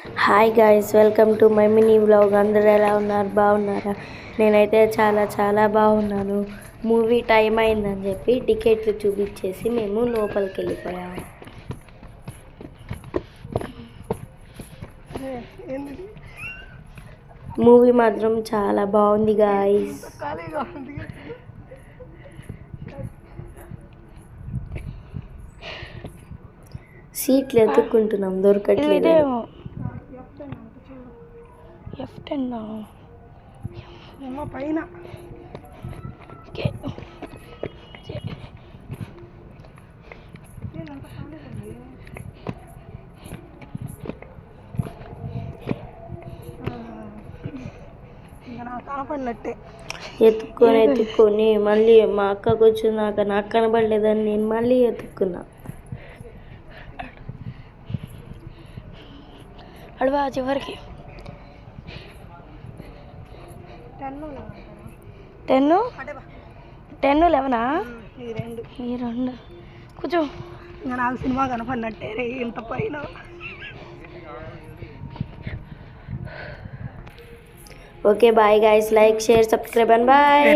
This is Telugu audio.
Hi guys, welcome to my mini vlog. అందరూ ఎలా ఉన్నారు? బాగున్నారా? నేనైతే చాలా చాలా బాగున్నాను. మూవీ టైం అయిందని చెప్పి టికెట్లు చూపించేసి మేము లోపలికి వెళ్ళిపోయాము. మూవీ మాత్రం చాలా బాగుంది గాయ్స్. సీట్లు ఎత్తుక్కుంటున్నాం, దొరకట్లేదు. పైన కనపడినట్టే ఎత్తుక్కొని మళ్ళీ మా అక్కకు వచ్చినాక నాకు కనబడలేదని నేను మళ్ళీ ఎత్తుక్కున్నా. అడవా చివరికి 10, 11 ఈ రెండు కొంచెం ఇంకా నాకు సినిమా కనపడినట్టే రే ఇంత పైన. Okay bye guys, like share subscribe and bye.